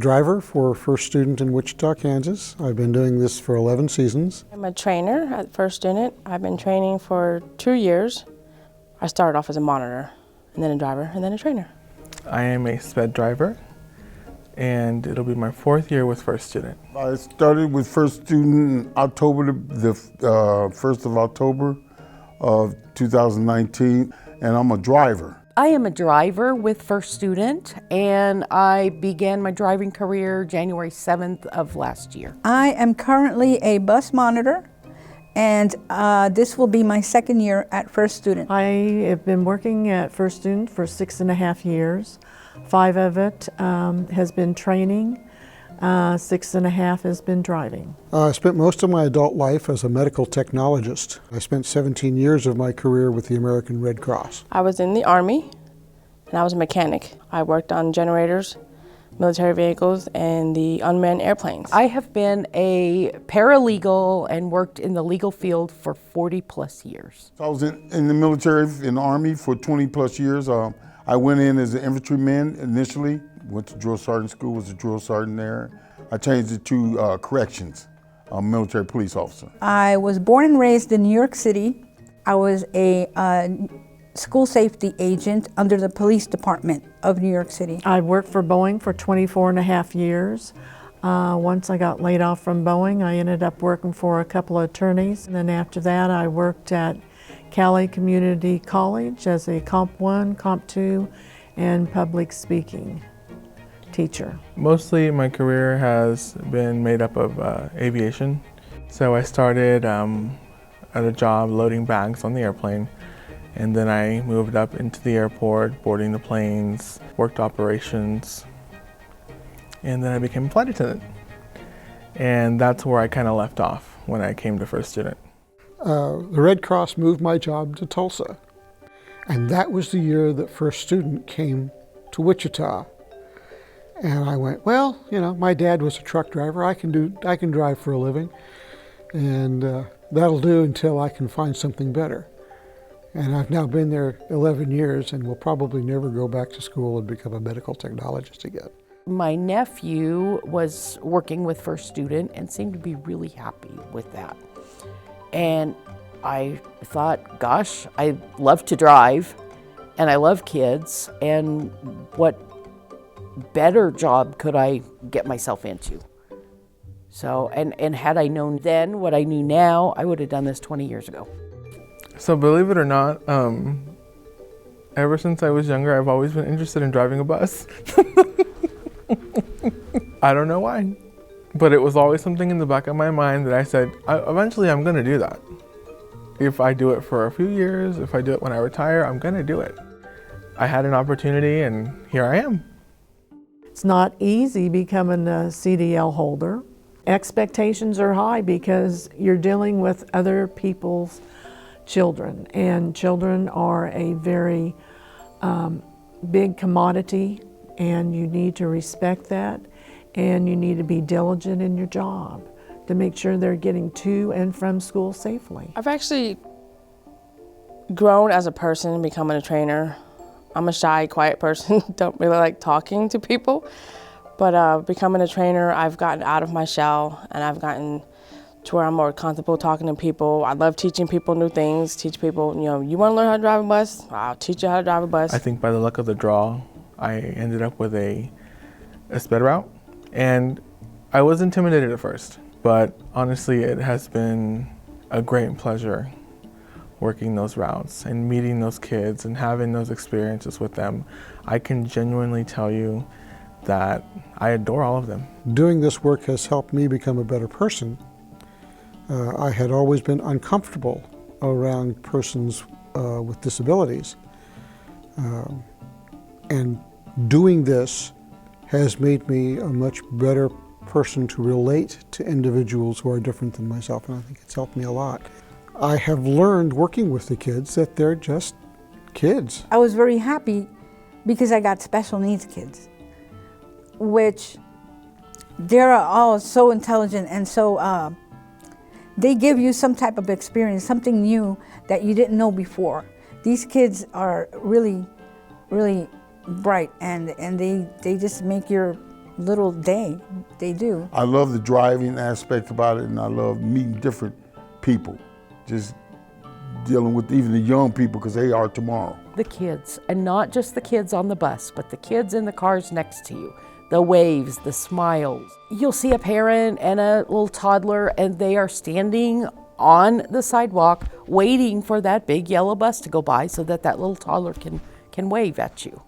driver for First Student in Wichita, Kansas. I've been doing this for 11 seasons. I'm a trainer at First Student. I've been training for 2 years. I started off as a monitor, and then a driver, and then a trainer. I am a SPED driver, and it'll be my 4th year with First Student. I started with First Student in October, the 1st of October of 2019, and I'm a driver. I am a driver with First Student, and I began my driving career January 7th of last year. I am currently a bus monitor, and this will be my 2nd year at First Student. I have been working at First Student for 6.5 years. 5 of it has been training, 6.5 has been driving. I spent most of my adult life as a medical technologist. I spent 17 years of my career with the American Red Cross. I was in the Army, and I was a mechanic. I worked on generators, military vehicles, and the unmanned airplanes. I have been a paralegal and worked in the legal field for 40 plus years. I was in the military, in the Army for 20 plus years. I went in as an infantryman initially, went to drill sergeant school, was a drill sergeant there. I changed it to corrections, a military police officer. I was born and raised in New York City. I was a school safety agent under the police department of New York City. I worked for Boeing for 24.5 years. Once I got laid off from Boeing, I ended up working for a couple of attorneys. And then after that, I worked at Cali Community College as a Comp 1, Comp 2, and public speaking teacher. Mostly my career has been made up of aviation. So I started at a job loading bags on the airplane, and then I moved up into the airport, boarding the planes, worked operations, and then I became a flight attendant. And that's where I kind of left off when I came to First Student. The Red Cross moved my job to Tulsa, and that was the year that First Student came to Wichita. And I went, well, you know, my dad was a truck driver. I can drive for a living, and that'll do until I can find something better. And I've now been there 11 years and will probably never go back to school and become a medical technologist again. My nephew was working with First Student and seemed to be really happy with that. And I thought, gosh, I love to drive and I love kids, and what better job could I get myself into? So, and had I known then what I knew now, I would have done this 20 years ago. So believe it or not, ever since I was younger, I've always been interested in driving a bus. I don't know why, but it was always something in the back of my mind that I said, eventually I'm gonna do that. If I do it for a few years, if I do it when I retire, I'm gonna do it. I had an opportunity and here I am. It's not easy becoming a CDL holder. Expectations are high because you're dealing with other people's children, and children are a very big commodity, and you need to respect that, and you need to be diligent in your job to make sure they're getting to and from school safely. I've actually grown as a person becoming a trainer. I'm a shy, quiet person, don't really like talking to people, but becoming a trainer, I've gotten out of my shell, and I've gotten to where I'm more comfortable talking to people. I love teaching people new things, teach people, you know, you want to learn how to drive a bus? I'll teach you how to drive a bus. I think by the luck of the draw, I ended up with a SPED route, and I was intimidated at first, but honestly, it has been a great pleasure working those routes and meeting those kids and having those experiences with them. I can genuinely tell you that I adore all of them. Doing this work has helped me become a better person. I had always been uncomfortable around persons with disabilities. And doing this has made me a much better person to relate to individuals who are different than myself, and I think it's helped me a lot. I have learned working with the kids that they're just kids. I was very happy because I got special needs kids, which they're all so intelligent and so they give you some type of experience, something new that you didn't know before. These kids are really, really bright, and they just make your little day. They do. I love the driving aspect about it, and I love meeting different people, just dealing with even the young people because they are tomorrow. The kids, and not just the kids on the bus, but the kids in the cars next to you. The waves, the smiles. You'll see a parent and a little toddler, and they are standing on the sidewalk waiting for that big yellow bus to go by so that that little toddler can wave at you.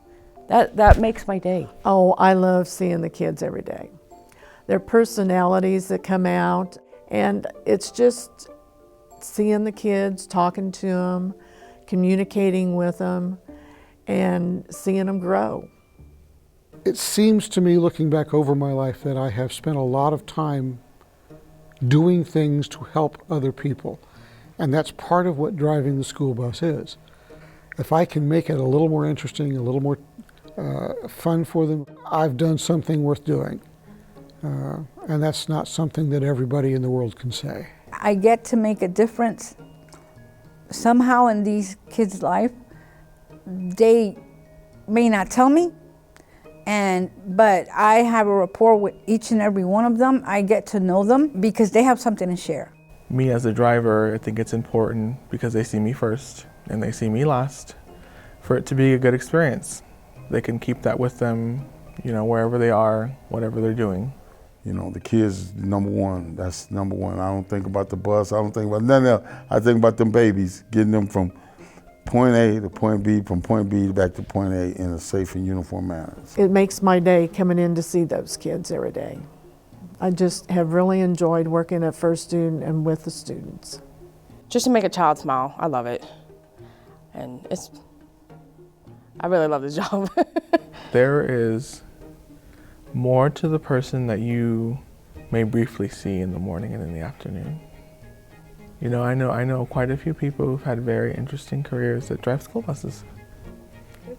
That makes my day. Oh, I love seeing the kids every day. Their personalities that come out, and it's just seeing the kids, talking to them, communicating with them, and seeing them grow. It seems to me, looking back over my life, that I have spent a lot of time doing things to help other people. And that's part of what driving the school bus is. If I can make it a little more interesting, a little more fun for them, I've done something worth doing. And that's not something that everybody in the world can say. I get to make a difference somehow in these kids' life. They may not tell me, but I have a rapport with each and every one of them. I get to know them because they have something to share. Me as a driver, I think it's important because they see me first and they see me last for it to be a good experience. They can keep that with them, wherever they are, whatever they're doing. The kids, number one. That's number one. I don't think about the bus. I don't think about nothing else. I think about them babies, getting them from point A to point B, from point B back to point A in a safe and uniform manner. It makes my day coming in to see those kids every day. I just have really enjoyed working at First Student and with the students. Just to make a child smile, I love it. And I really love this job. There is more to the person that you may briefly see in the morning and in the afternoon. I know quite a few people who've had very interesting careers that drive school buses.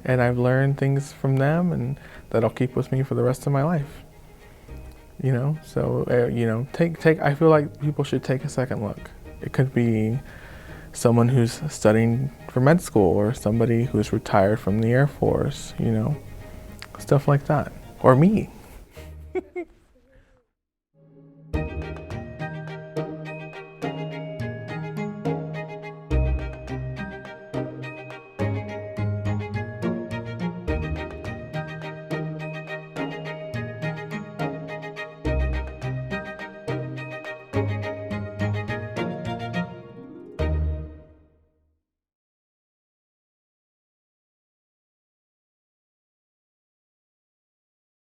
And I've learned things from them, and that'll keep with me for the rest of my life. I feel like people should take a second look. It could be someone who's studying for med school, or somebody who's retired from the Air Force, stuff like that. Or me.